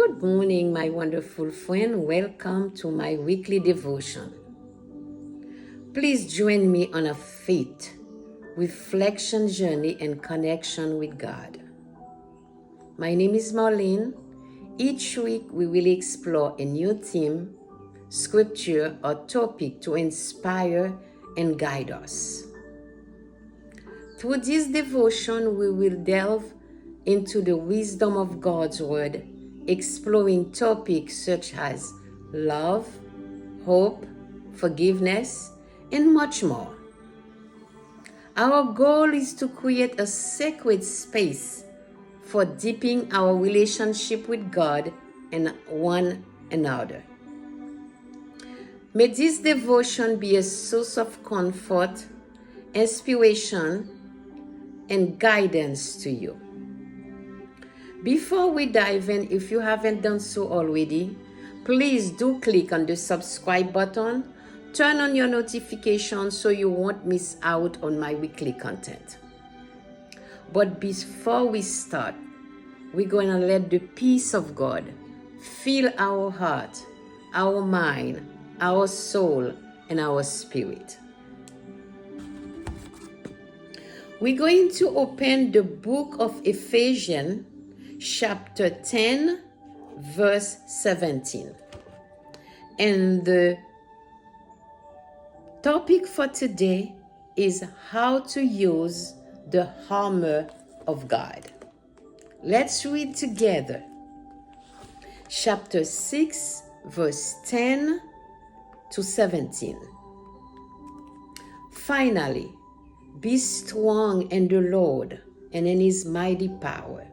Good morning, my wonderful friend. Welcome to my weekly devotion. Please join me on a faith, reflection journey, and connection with God. My name is Marlene. Each week, we will explore a new theme, scripture, or topic to inspire and guide us. Through this devotion, we will delve into the wisdom of God's Word, exploring topics such as love, hope, forgiveness, and much more. Our goal is to create a sacred space for deepening our relationship with God and one another. May this devotion be a source of comfort, inspiration, and guidance to you. Before we dive in, if you haven't done so already, please do click on the subscribe button, turn on your notifications so you won't miss out on my weekly content. But before we start, we're going to let the peace of God fill our heart, our mind, our soul, and our spirit. We're going to open the book of Ephesians, chapter 10, verse 17. And the topic for today is how to use the armor of God. Let's read together. Chapter 6, verse 10 to 17. Finally, be strong in the Lord and in his mighty power.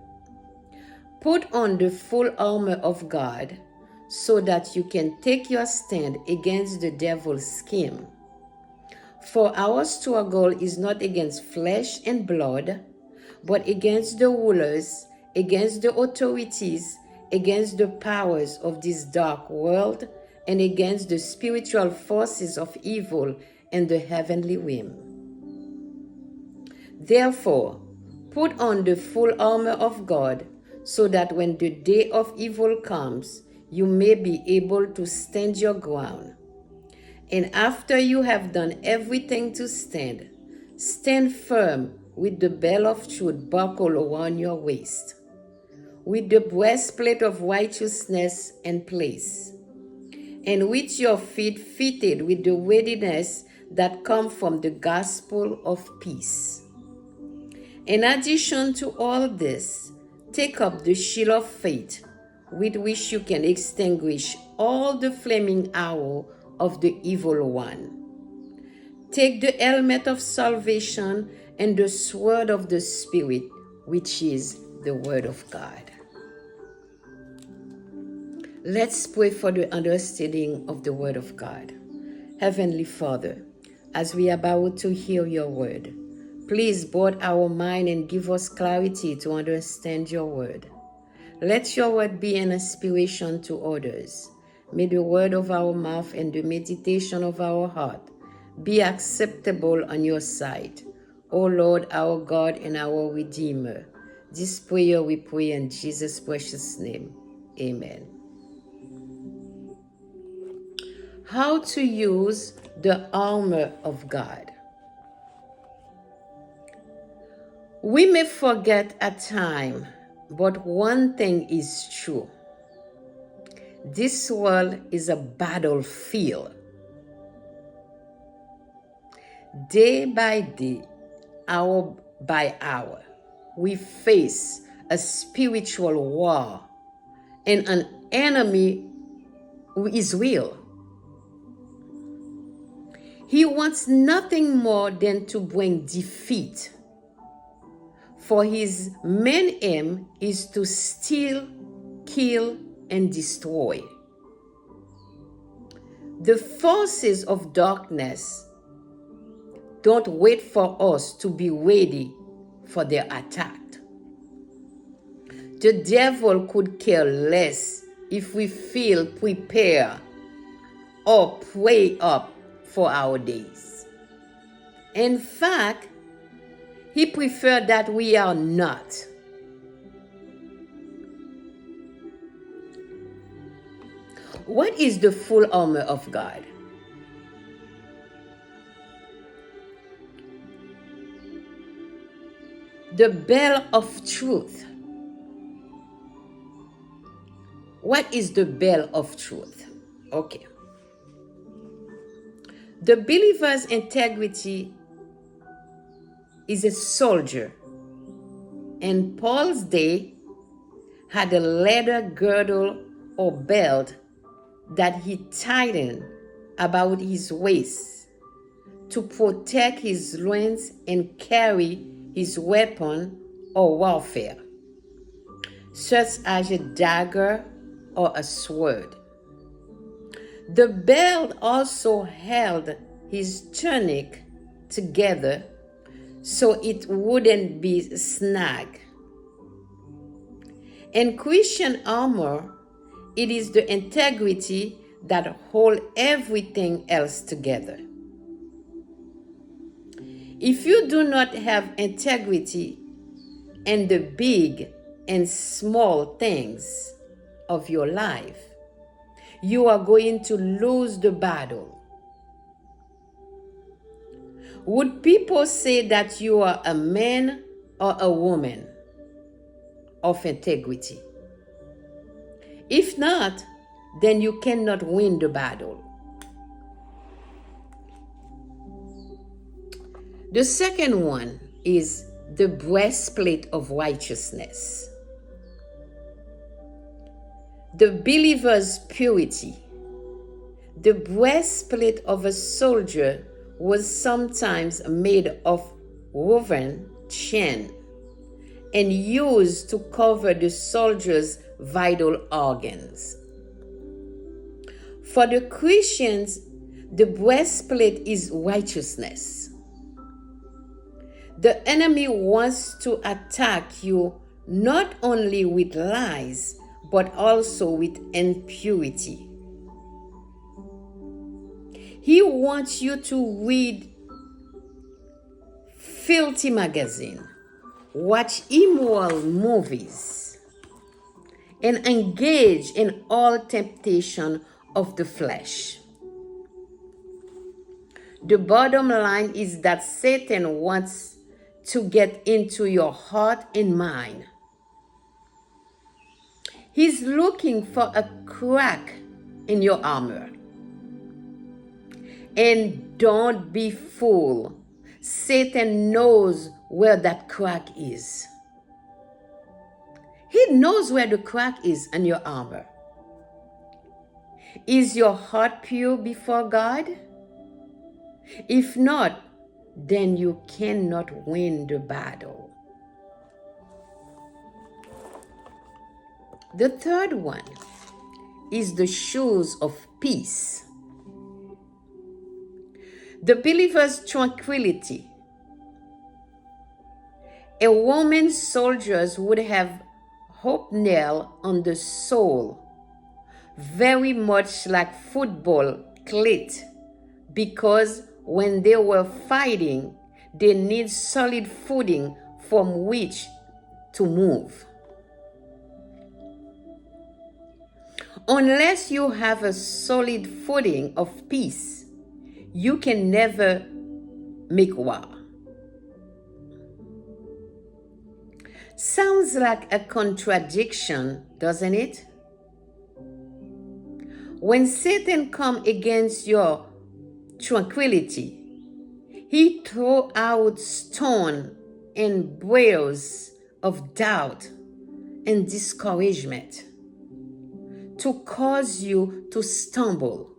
Put on the full armor of God so that you can take your stand against the devil's scheme. For our struggle is not against flesh and blood, but against the rulers, against the authorities, against the powers of this dark world, and against the spiritual forces of evil in the heavenly realm. Therefore, put on the full armor of God, so that when the day of evil comes, you may be able to stand your ground. And after you have done everything to stand, stand firm with the belt of truth buckled around your waist, with the breastplate of righteousness in place, and with your feet fitted with the readiness that comes from the gospel of peace. In addition to all this, take up the shield of faith, with which you can extinguish all the flaming arrows of the evil one. Take the helmet of salvation and the sword of the Spirit, which is the Word of God. Let's pray for the understanding of the Word of God. Heavenly Father, as we are about to hear your word, please board our mind and give us clarity to understand your word. Let your word be an inspiration to others. May the word of our mouth and the meditation of our heart be acceptable on your sight, O Lord, our God and our Redeemer. This prayer we pray in Jesus' precious name. Amen. How to use the armor of God. We may forget at times, but one thing is true. This world is a battlefield. Day by day, hour by hour, we face a spiritual war and an enemy who is real. He wants nothing more than to bring defeat. For his main aim is to steal, kill, and destroy. The forces of darkness don't wait for us to be ready for their attack. The devil could care less if we feel prepared or pray up for our days. In fact, he prefers that we are not. What is the full armor of God? The belt of truth. What is the belt of truth? Okay. The believer's integrity is a soldier. In Paul's day, had a leather girdle or belt that he tightened about his waist to protect his loins and carry his weapon or warfare, such as a dagger or a sword. The belt also held his tunic together so it wouldn't be snag. In Christian armor, it is the integrity that holds everything else together. If you do not have integrity in the big and small things of your life, you are going to lose the battle. Would people say that you are a man or a woman of integrity? If not, then you cannot win the battle. The second one is the breastplate of righteousness. The believer's purity. The breastplate of a soldier was sometimes made of woven chain and used to cover the soldier's vital organs. For the Christians, the breastplate is righteousness. The enemy wants to attack you not only with lies, but also with impurity. He wants you to read filthy magazine, watch immoral movies, and engage in all temptation of the flesh. The bottom line is that Satan wants to get into your heart and mind. He's looking for a crack in your armor. And don't be fooled. Satan knows where that crack is. He knows where the crack is in your armor. Is your heart pure before God? If not, then you cannot win the battle. The third one is the shoes of peace. The believer's tranquility. A Roman soldier would have hobnail on the sole, very much like football cleat, because when they were fighting, they need solid footing from which to move. Unless you have a solid footing of peace, you can never make war. Sounds like a contradiction, doesn't it? When Satan comes against your tranquility, he throws out stone and briars of doubt and discouragement to cause you to stumble.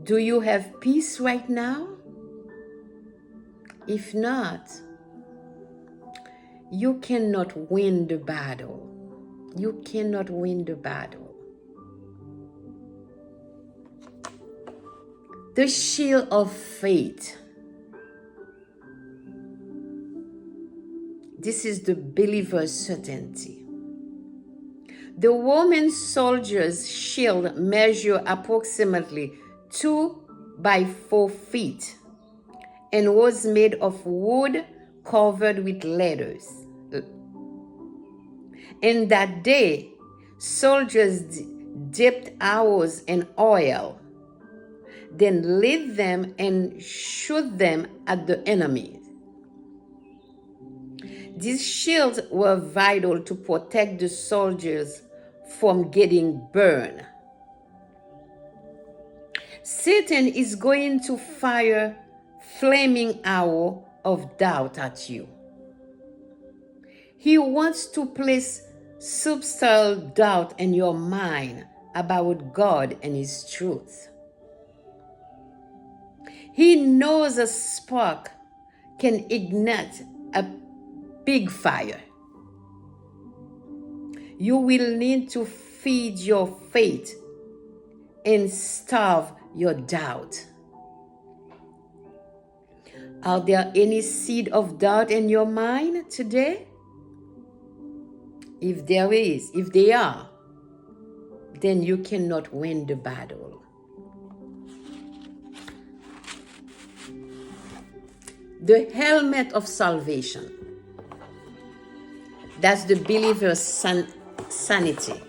Do you have peace right now? If not, you cannot win the battle. You cannot win the battle. The shield of faith. This is the believer's certainty. The Roman soldier's shield measured approximately 2 by 4 feet and was made of wood covered with leathers. In that day, Soldiers dipped arrows in oil, then lit them and shoot them at the enemy. These shields were vital to protect the soldiers from getting burned. Satan is going to fire flaming arrow of doubt at you. He wants to place subtle doubt in your mind about God and His truth. He knows a spark can ignite a big fire. You will need to feed your faith and starve your doubt. Are there any seed of doubt in your mind today? If they are, then you cannot win the battle. The helmet of salvation. That's the believer's sanity.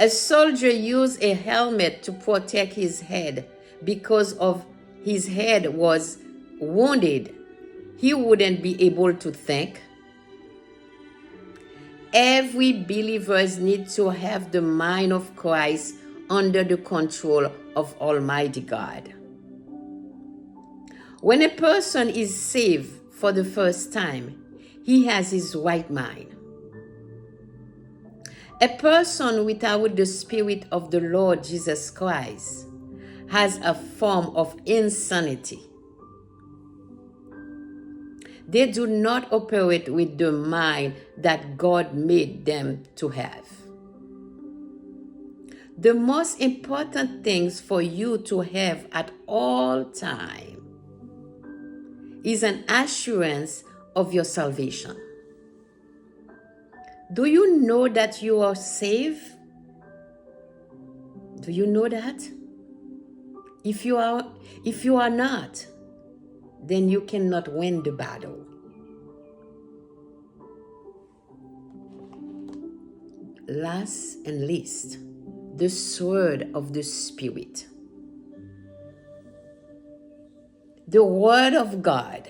A soldier used a helmet to protect his head because of his head was wounded. He wouldn't be able to think. Every believer needs to have the mind of Christ under the control of Almighty God. When a person is saved for the first time, he has his right mind. A person without the Spirit of the Lord Jesus Christ has a form of insanity. They do not operate with the mind that God made them to have. The most important things for you to have at all times is an assurance of your salvation. Do you know that you are saved? Do you know that? If you are not, then you cannot win the battle. Last and least, the sword of the Spirit. The Word of God.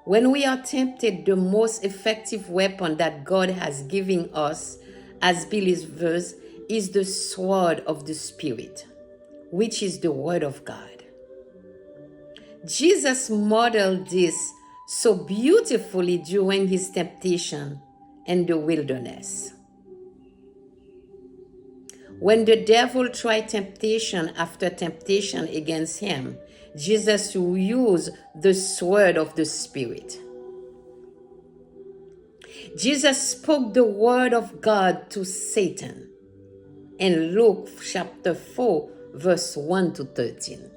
When we are tempted, the most effective weapon that God has given us as believers is the sword of the Spirit, which is the Word of God. Jesus modeled this so beautifully during his temptation in the wilderness. When the devil tried temptation after temptation against him, Jesus used the sword of the Spirit. Jesus spoke the word of God to Satan in Luke chapter 4, verse 1 to 13.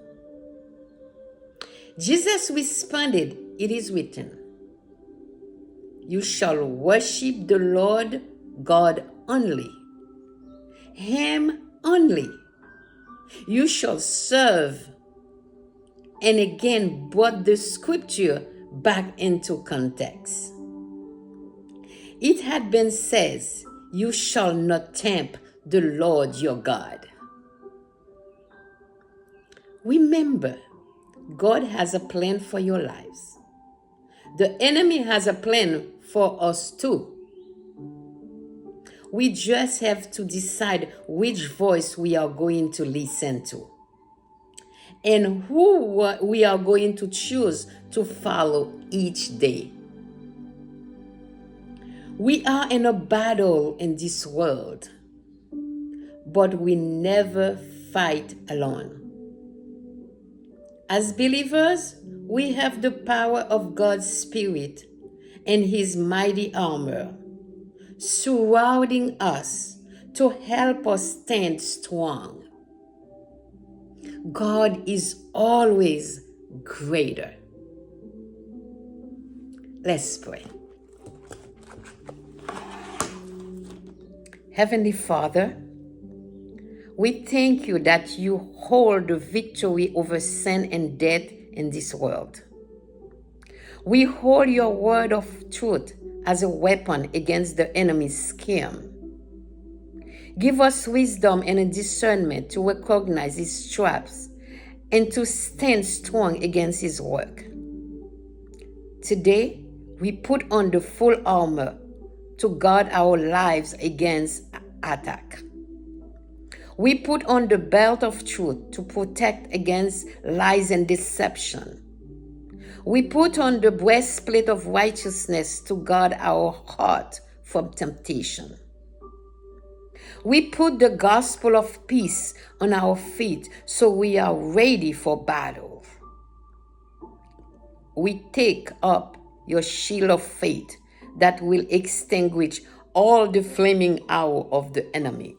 Jesus responded, "It is written, you shall worship the Lord God only. Him only you shall serve." And again brought the scripture back into context. It had been said, "You shall not tempt the Lord your God." Remember, God has a plan for your lives. The enemy has a plan for us too. We just have to decide which voice we are going to listen to and who we are going to choose to follow each day. We are in a battle in this world, but we never fight alone. As believers, we have the power of God's Spirit and His mighty armor surrounding us to help us stand strong. God is always greater. Let's pray. Heavenly Father, we thank you that you hold the victory over sin and death in this world. We hold your word of truth as a weapon against the enemy's scheme. Give us wisdom and a discernment to recognize his traps and to stand strong against his work. Today, we put on the full armor to guard our lives against attack. We put on the belt of truth to protect against lies and deception. We put on the breastplate of righteousness to guard our heart from temptation. We put the gospel of peace on our feet so we are ready for battle. We take up your shield of faith that will extinguish all the flaming arrow of the enemies.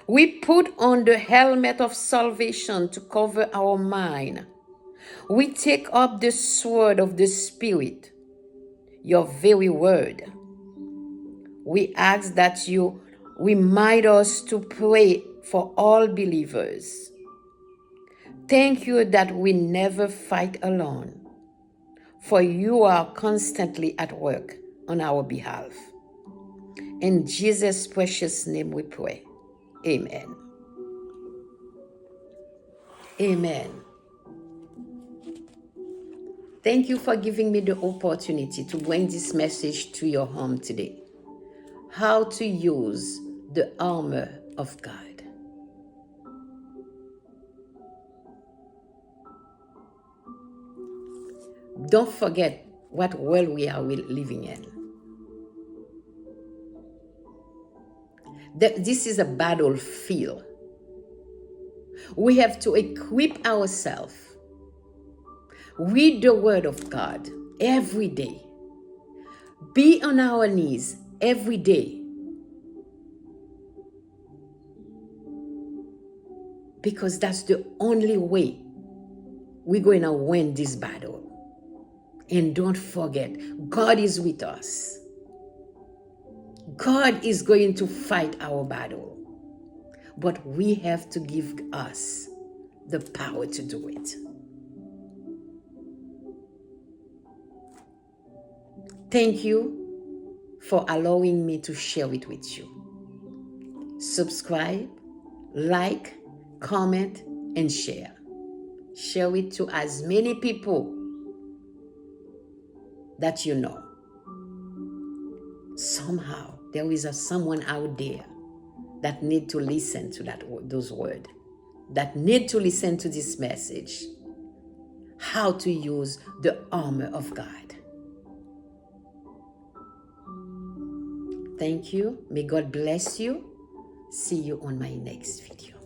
We put on the helmet of salvation to cover our mind. We take up the sword of the Spirit, your very word. We ask that you remind us to pray for all believers. Thank you that we never fight alone, for you are constantly at work on our behalf. In Jesus' precious name we pray. Amen. Amen. Thank you for giving me the opportunity to bring this message to your home today. How to use the armor of God. Don't forget what world we are living in. This is a battlefield. We have to equip ourselves. Read the Word of God every day. Be on our knees every day. Because that's the only way we're going to win this battle. And don't forget, God is with us. God is going to fight our battle. But we have to give us the power to do it. Thank you for allowing me to share it with you. Subscribe, like, comment, and share. Share it to as many people that you know. Somehow there is someone out there that need to listen to those words, that need to listen to this message. How to use the armor of God. Thank you. May God bless you. See you on my next video.